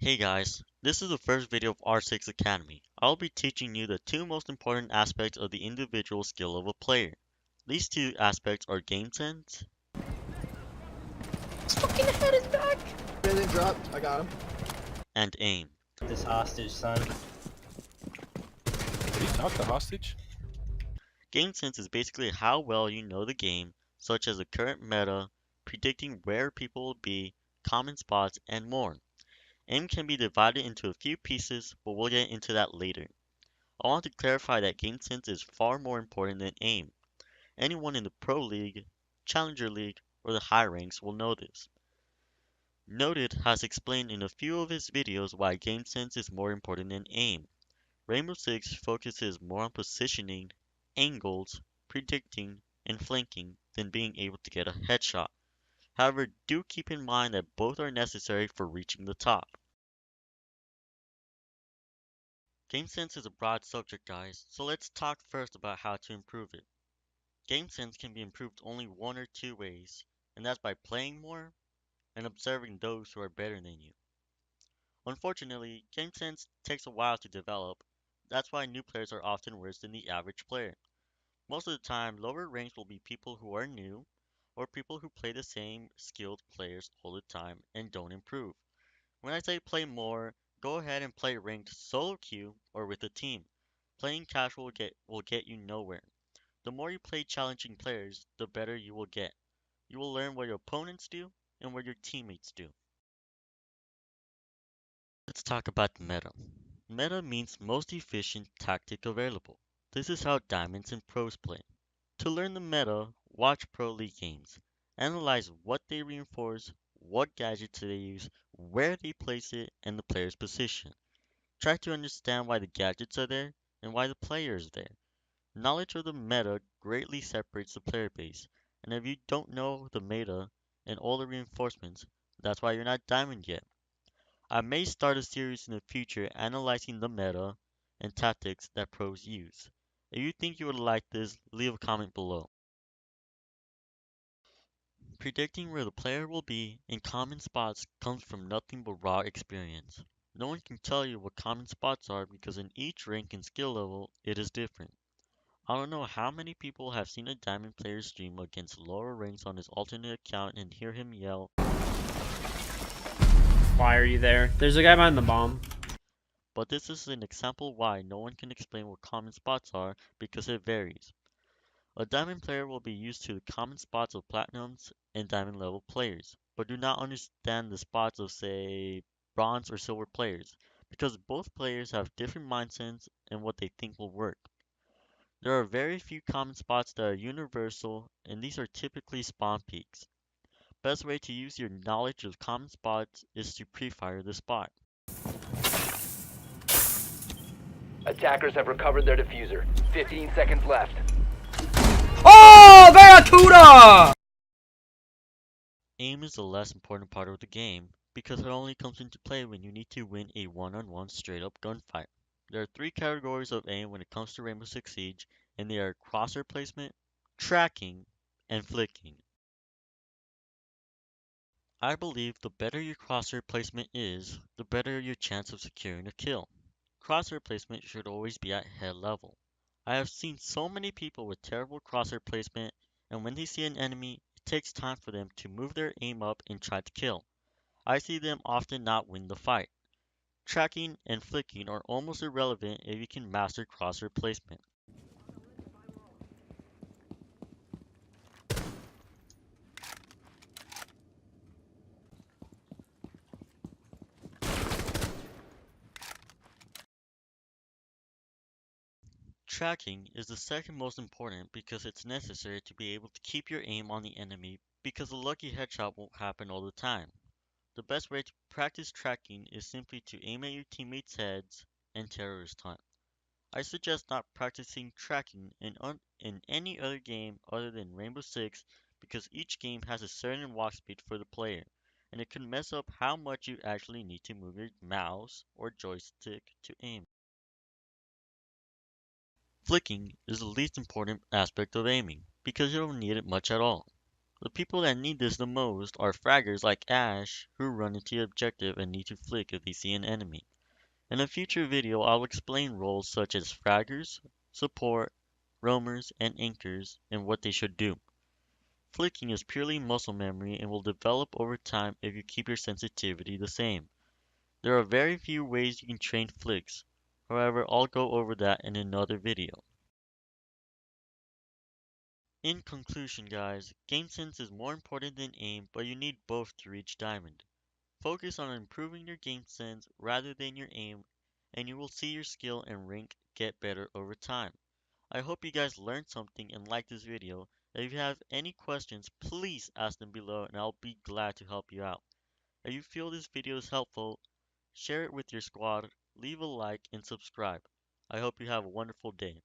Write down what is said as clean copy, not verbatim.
Hey guys, this is the first video of R6 Academy. I'll be teaching you the two most important aspects of the individual skill of a player. These two aspects are game sense His fucking head is back! Everything dropped. I got him. and aim. This hostage, son. Did he talk the hostage? Game sense is basically how well you know the game, such as the current meta, predicting where people will be, common spots, and more. Aim can be divided into a few pieces, but we'll get into that later. I want to clarify that game sense is far more important than aim. Anyone in the Pro League, Challenger League, or the high ranks will know this. Noted has explained in a few of his videos why game sense is more important than aim. Rainbow Six focuses more on positioning, angles, predicting, and flanking than being able to get a headshot. However, do keep in mind that both are necessary for reaching the top. Game sense is a broad subject, guys, so let's talk first about how to improve it. Game sense can be improved only one or two ways, and that's by playing more and observing those who are better than you. Unfortunately, game sense takes a while to develop. That's why new players are often worse than the average player. Most of the time, lower ranks will be people who are new, or people who play the same skilled players all the time and don't improve. When I say play more, go ahead and play ranked solo queue or with a team. Playing casual will get you nowhere. The more you play challenging players, the better you will get. You will learn what your opponents do and what your teammates do. Let's talk about the meta. Meta means most efficient tactic available. This is how diamonds and pros play. To learn the meta, watch Pro League games. Analyze what they reinforce, what gadgets they use, where they place it, and the player's position. Try to understand why the gadgets are there and why the player is there. Knowledge of the meta greatly separates the player base, and if you don't know the meta and all the reinforcements, that's why you're not diamond yet. I may start a series in the future analyzing the meta and tactics that pros use. If you think you would like this, leave a comment below. Predicting where the player will be in common spots comes from nothing but raw experience. No one can tell you what common spots are because in each rank and skill level, it is different. I don't know how many people have seen a diamond player stream against lower ranks on his alternate account and hear him yell, "Why are you there? There's a guy behind the bomb." but this is an example why no one can explain what common spots are because it varies. A diamond player will be used to the common spots of platinums and diamond level players, but do not understand the spots of, say, bronze or silver players, because both players have different mindsets and what they think will work. There are very few common spots that are universal, and these are typically spawn peaks. Best way to use your knowledge of common spots is to pre-fire the spot. Attackers have recovered their diffuser. 15 seconds left. Oh, Barracuda! Aim is the less important part of the game, because it only comes into play when you need to win a one-on-one straight-up gunfight. There are three categories of aim when it comes to Rainbow Six Siege, and they are crosshair placement, tracking, and flicking. I believe the better your crosshair placement is, the better your chance of securing a kill. Crosshair placement should always be at head level. I have seen so many people with terrible crosshair placement, and when they see an enemy, it takes time for them to move their aim up and try to kill. I see them often not win the fight. Tracking and flicking are almost irrelevant if you can master crosshair placement. Tracking is the second most important because it's necessary to be able to keep your aim on the enemy because a lucky headshot won't happen all the time. The best way to practice tracking is simply to aim at your teammates' heads and terrorist hunt. I suggest not practicing tracking in any other game other than Rainbow Six because each game has a certain walk speed for the player, and it can mess up how much you actually need to move your mouse or joystick to aim. Flicking is the least important aspect of aiming because you don't need it much at all. The people that need this the most are fraggers like Ash, who run into the objective and need to flick if they see an enemy. In a future video, I'll explain roles such as fraggers, support, roamers, and anchors, and what they should do. Flicking is purely muscle memory and will develop over time if you keep your sensitivity the same. There are very few ways you can train flicks, however I'll go over that in another video. In conclusion guys, game sense is more important than aim, but you need both to reach diamond. Focus on improving your game sense rather than your aim, and you will see your skill and rank get better over time. I hope you guys learned something and liked this video. If you have any questions, please ask them below and I'll be glad to help you out. If you feel this video is helpful, share it with your squad, leave a like, and subscribe. I hope you have a wonderful day.